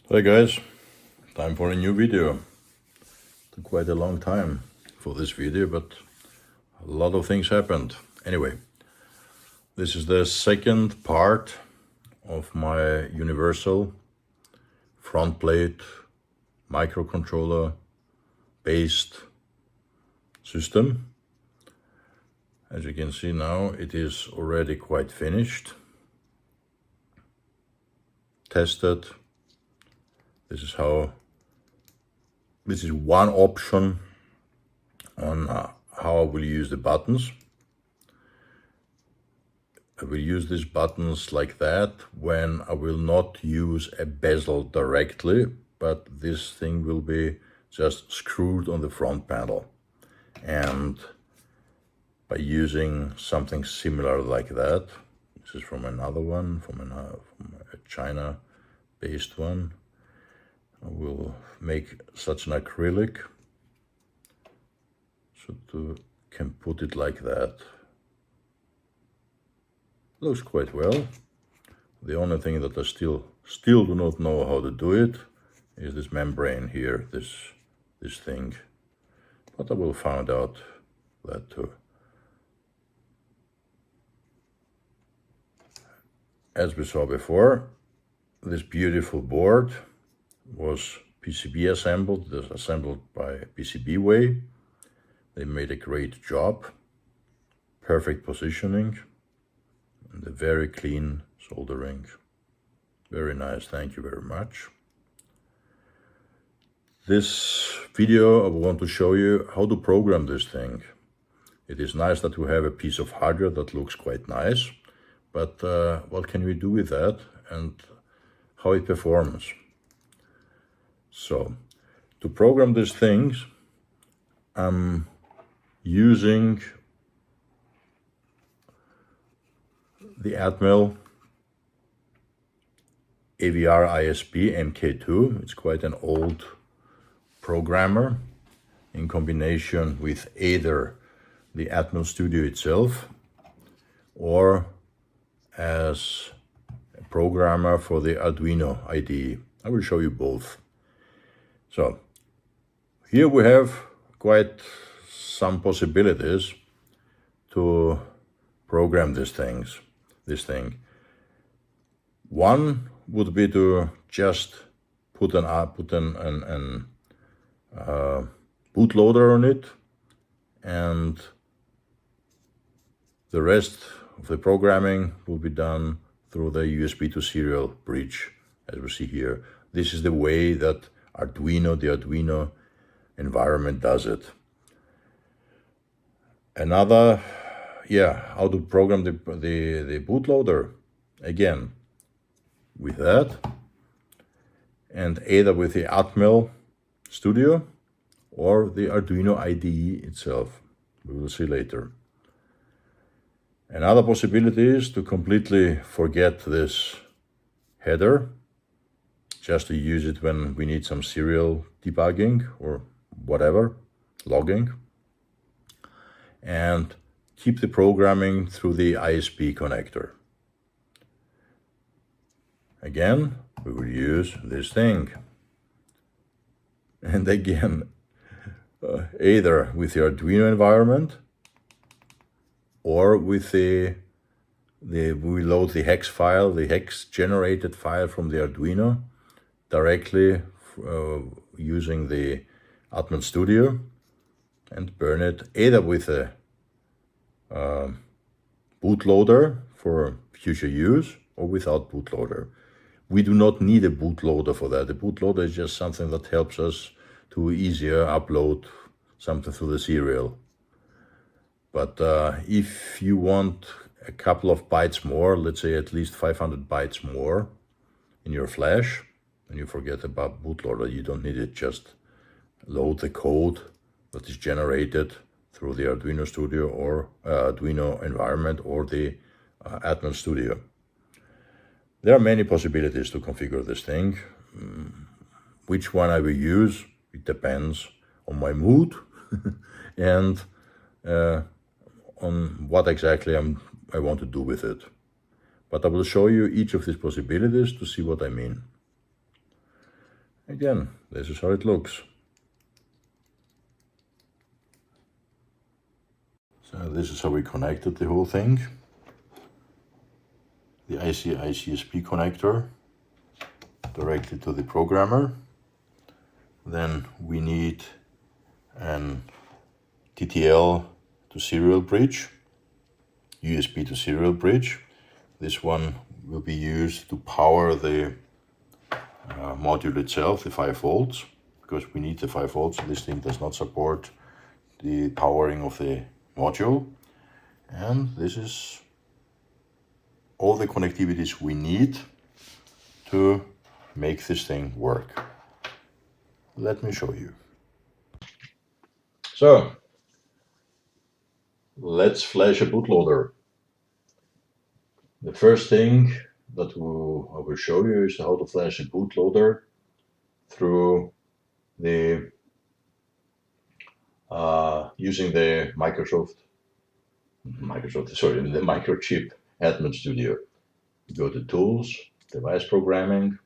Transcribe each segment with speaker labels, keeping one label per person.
Speaker 1: Hey guys, time for a new video. Took quite a long time for this video, but a lot of things happened. Anyway, this is the second part of my universal front plate microcontroller based system. As you can see now, it is already quite finished, tested. This is one option on how I will use the buttons. I will use these buttons like that when I will not use a bezel directly, but this thing will be just screwed on the front panel. And by using something similar like that, this is from another one, from a China-based one, I will make such an acrylic so can put it like that. Looks quite well. The only thing that I still do not know how to do it is this membrane here, this thing. But I will find out that too. As we saw before, this beautiful board was PCB assembled. This assembled by PCBWay. They made a great job, perfect positioning, and a very clean soldering. Very nice, thank you very much. This video I want to show you how to program this thing. It is nice that we have a piece of hardware that looks quite nice, but what can we do with that and how it performs? So, to program these things, I'm using the Atmel AVR ISP MK2. It's quite an old programmer in combination with either the Atmel Studio itself or as a programmer for the Arduino IDE. I will show you both. So here we have quite some possibilities to program this thing. One would be to just put an bootloader on it, and the rest of the programming will be done through the USB to serial bridge, as we see here. This is the way that the Arduino environment does it. Another, how to program the bootloader, again, with that, and either with the Atmel Studio or the Arduino IDE itself. We will see later. Another possibility is to completely forget this header, just to use it when we need some serial debugging or whatever, logging, and keep the programming through the ISP connector. Again, we will use this thing. And again, either with the Arduino environment or with we load the hex file, the hex generated file from the Arduino directly using the Atmel Studio and burn it either with a bootloader for future use or without bootloader. We do not need a bootloader for that. The bootloader is just something that helps us to easier upload something through the serial. But if you want a couple of bytes more, let's say at least 500 bytes more in your flash, and you forget about bootloader, you don't need it. Just load the code that is generated through the Arduino Studio or Arduino environment or the Atmel Studio. There are many possibilities to configure this thing. Which one I will use, it depends on my mood and on what exactly I want to do with it. But I will show you each of these possibilities to see what I mean. Again, this is how it looks. So this is how we connected the whole thing. The ICSP connector directly to the programmer. Then we need an TTL to serial bridge, USB to serial bridge. This one will be used to power the module itself, the 5 volts, because we need the 5 volts. This thing does not support the powering of the module. And this is all the connectivities we need to make this thing work. Let me show you. So, let's flash a bootloader. The first thing that I will show you is how to flash a bootloader through the using the the Microchip Admin Studio. Go to Tools, Device Programming,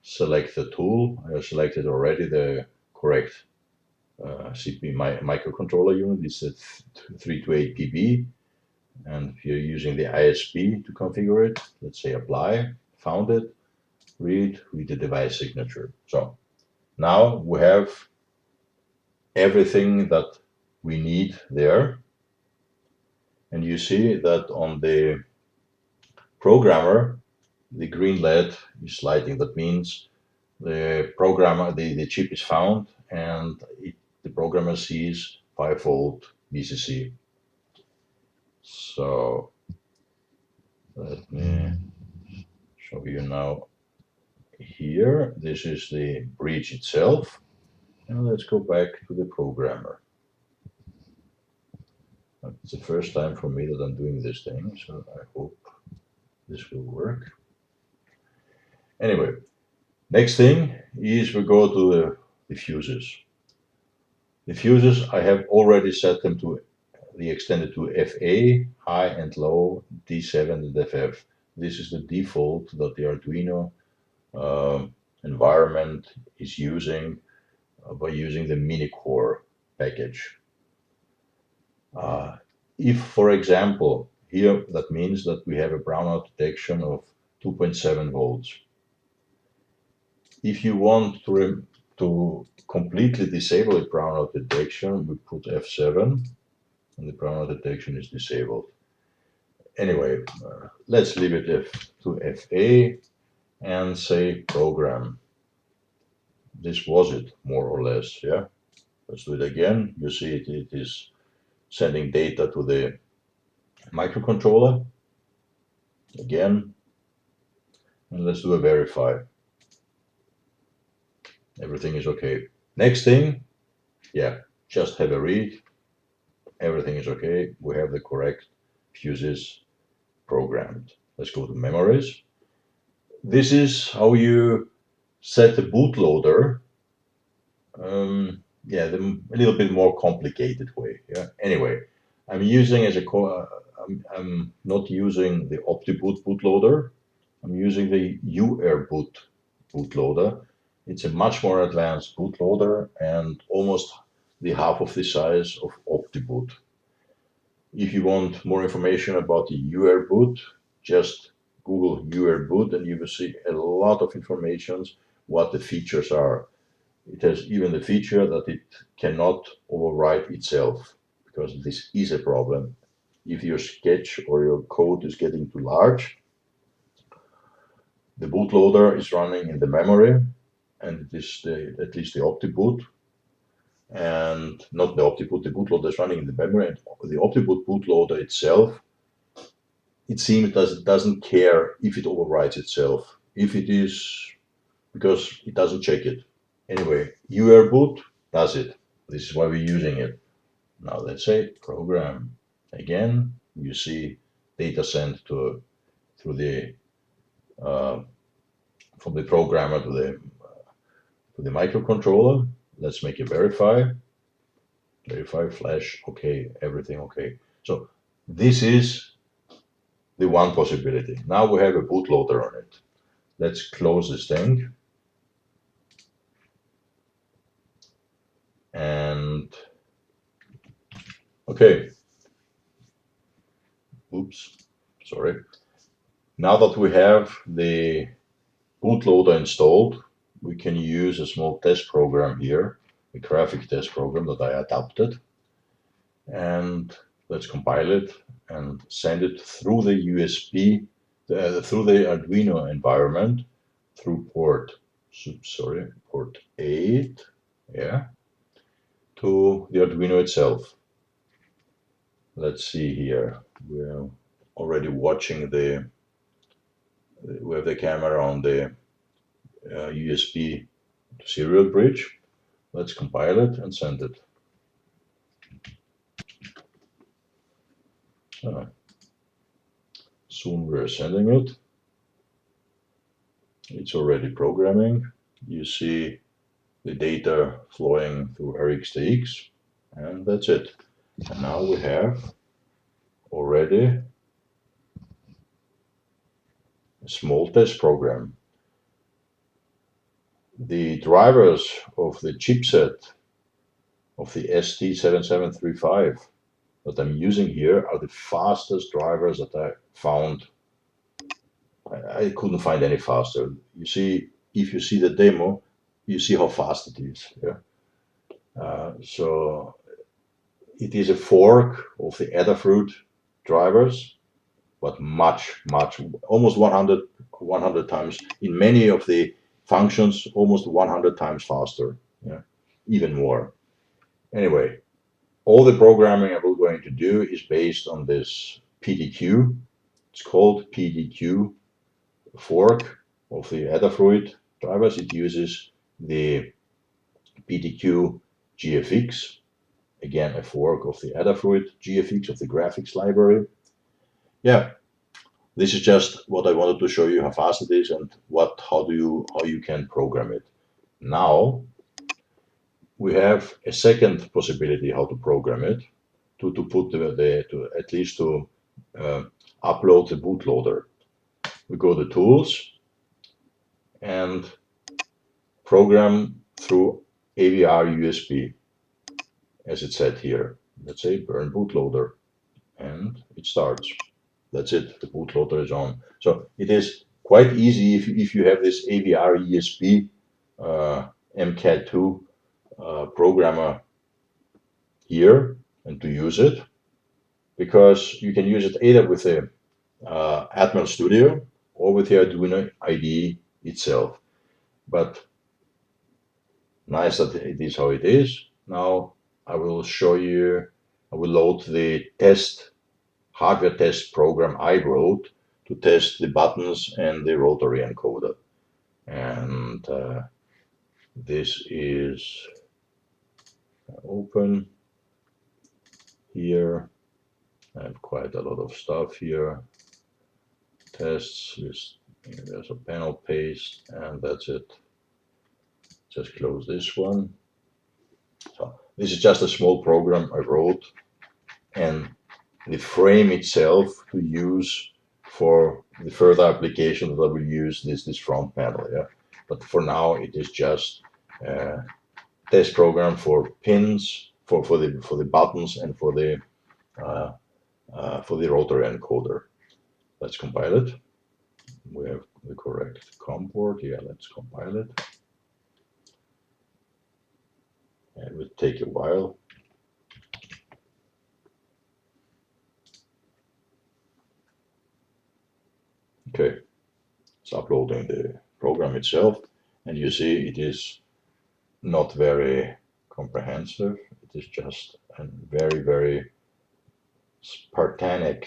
Speaker 1: select the tool. I selected already the correct CPU microcontroller unit. It's a 328PB, and if you're using the ISP to configure it, let's say apply, found it, read the device signature. So now we have everything that we need there, and you see that on the programmer the green LED is lighting. That means the programmer, the chip is found, and the programmer sees 5 volt VCC. So let me show you now here. This is the bridge itself. And let's go back to the programmer. It's the first time for me that I'm doing this thing, so I hope this will work. Anyway, next thing is we go to the fuses. The fuses, I have already set them to the extended to FA, high and low, D7 and FF. This is the default that the Arduino environment is using by using the mini-core package. If, for example, here that means that we have a brownout detection of 2.7 volts. If you want to completely disable the brownout detection, we put F7, and the brownout detection is disabled. Anyway, let's leave it to FA and say program. This was it, more or less, yeah? Let's do it again. You see it is sending data to the microcontroller. Again, and let's do a verify. Everything is okay. Next thing, yeah, just have a read. Everything is okay. We have the correct fuses programmed. Let's go to memories. This is how you set the bootloader. Yeah, a little bit more complicated way. Yeah. Anyway, I'm using I'm not using the OptiBoot bootloader. I'm using the UAirBoot bootloader. It's a much more advanced bootloader and almost the half of the size of OptiBoot. If you want more information about the UAirBoot, just Google UAirBoot and you will see a lot of information what the features are. It has even the feature that it cannot overwrite itself, because this is a problem. If your sketch or your code is getting too large, the bootloader is running in the memory, and it is at least the OptiBoot, and not the OptiBoot, the bootloader is running in the memory, and the OptiBoot bootloader itself, it seems it doesn't care if it overwrites itself, if it is, because it doesn't check it. Anyway, UAirBoot does it. This is why we're using it. Now let's say program. Again, you see data sent through the from the programmer to the microcontroller. Let's make a verify. Verify, flash, okay, everything okay. So this is the one possibility. Now we have a bootloader on it. Let's close this thing. And okay, oops, sorry. Now that we have the bootloader installed, we can use a small test program here, a graphic test program that I adapted. And let's compile it and send it through the USB, through the Arduino environment, through port 8, yeah, to the Arduino itself. Let's see here. We're already watching we have the camera on the USB to serial bridge. Let's compile it and send it. Soon we're sending it. It's already programming. You see the data flowing through RxTX, and that's it. And now we have already a small test program. The drivers of the chipset of the ST7735 that I'm using here are the fastest drivers that I found. I couldn't find any faster. You see, if you see the demo, you see how fast it is. Yeah. So it is a fork of the Adafruit drivers, but much, almost 100 times, in many of the functions, almost 100 times faster, yeah, even more. Anyway, all the programming I'm going to do is based on this PDQ. It's called PDQ fork of the Adafruit drivers. It uses the PDQ GFX, again a fork of the Adafruit GFX of the graphics library. Yeah, this is just what I wanted to show you, how fast it is and how you can program it. Now we have a second possibility how to program it, to put at least to upload the bootloader. We go to Tools and program through AVR USB, as it said here. Let's say burn bootloader, and it starts. That's it, the bootloader is on. So it is quite easy if you have this AVR ESP MCAD2 programmer here and to use it, because you can use it either with the Atmel Studio or with the Arduino IDE itself. But nice that it is how it is. Now I will show you, I will load the hardware test program I wrote to test the buttons and the rotary encoder. And this is open here. I have quite a lot of stuff here. Tests, there's a panel paste, and that's it. Just close this one. So this is just a small program I wrote, and the frame itself to use for the further application that I will use this front panel. Yeah, but for now it is just a test program for pins, for the buttons, and for the rotary encoder. Let's compile it. We have the correct COM port. Yeah, let's compile it. It will take a while. Okay, it's uploading the program itself, and you see it is not very comprehensive. It is just a very, very Spartanic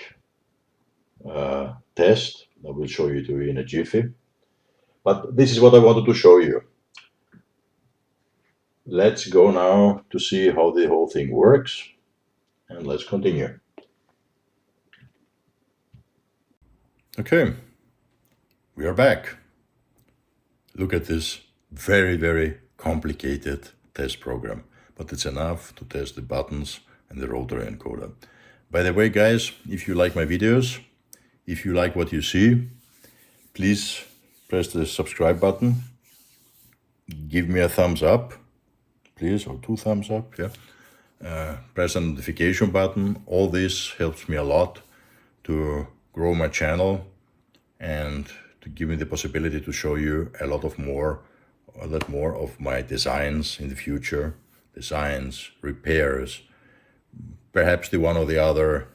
Speaker 1: test that will show you to in a jiffy. But this is what I wanted to show you. Let's go now to see how the whole thing works, and let's continue. Okay, we are back. Look at this very, very complicated test program, but it's enough to test the buttons and the rotary encoder. By the way, guys, if you like my videos, if you like what you see, please press the subscribe button, give me a thumbs up, please, or 2 thumbs up, yeah. Press the notification button. All this helps me a lot to grow my channel and to give me the possibility to show you a lot more of my designs in the future. Designs, repairs, perhaps the one or the other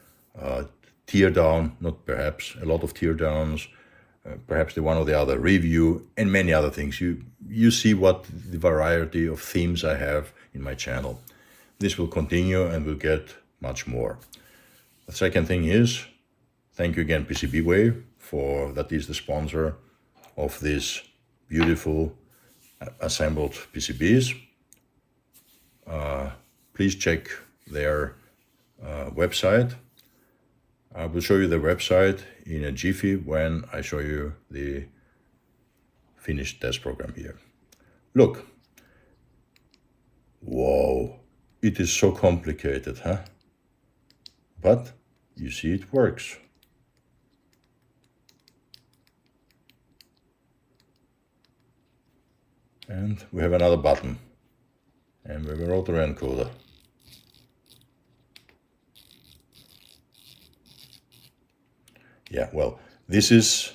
Speaker 1: tear down, not perhaps, a lot of tear downs, perhaps the one or the other review, and many other things. You see what the variety of themes I have in my channel. This will continue and will get much more. The second thing is, thank you again PCBWay, that is the sponsor of this beautiful assembled PCBs. Please check their website. I will show you the website in a jiffy when I show you the finished test program here. Look. Whoa, it is so complicated, huh? But you see it works. And we have another button. And we have a Rotary Encoder. Yeah, well, this is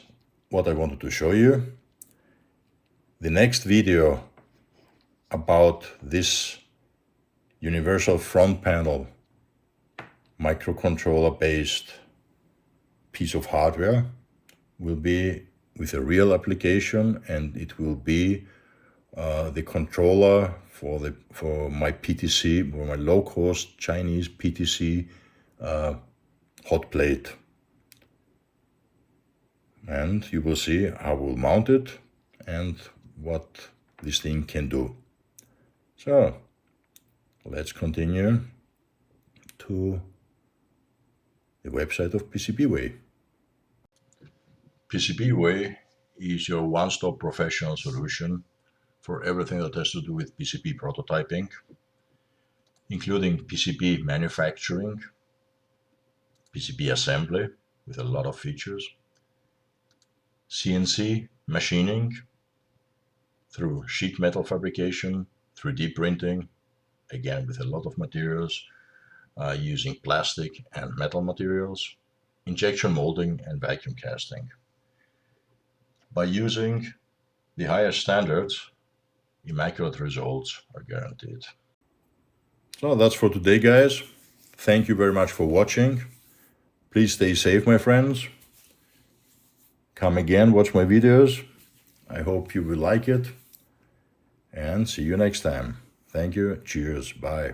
Speaker 1: what I wanted to show you. The next video about this universal front panel microcontroller based piece of hardware will be with a real application, and it will be the controller for my PTC, or my low-cost Chinese PTC hot plate. And you will see how we'll mount it and what this thing can do. So let's continue to the website of PCBWay. PCBWay is your one-stop professional solution for everything that has to do with PCB prototyping, including PCB manufacturing, PCB assembly with a lot of features, CNC machining through sheet metal fabrication, 3D printing, again with a lot of materials, using plastic and metal materials, injection molding and vacuum casting. By using the highest standards, immaculate results are guaranteed. So that's for today, guys. Thank you very much for watching. Please stay safe, my friends. Come again, watch my videos. I hope you will like it. And see you next time. Thank you. Cheers. Bye.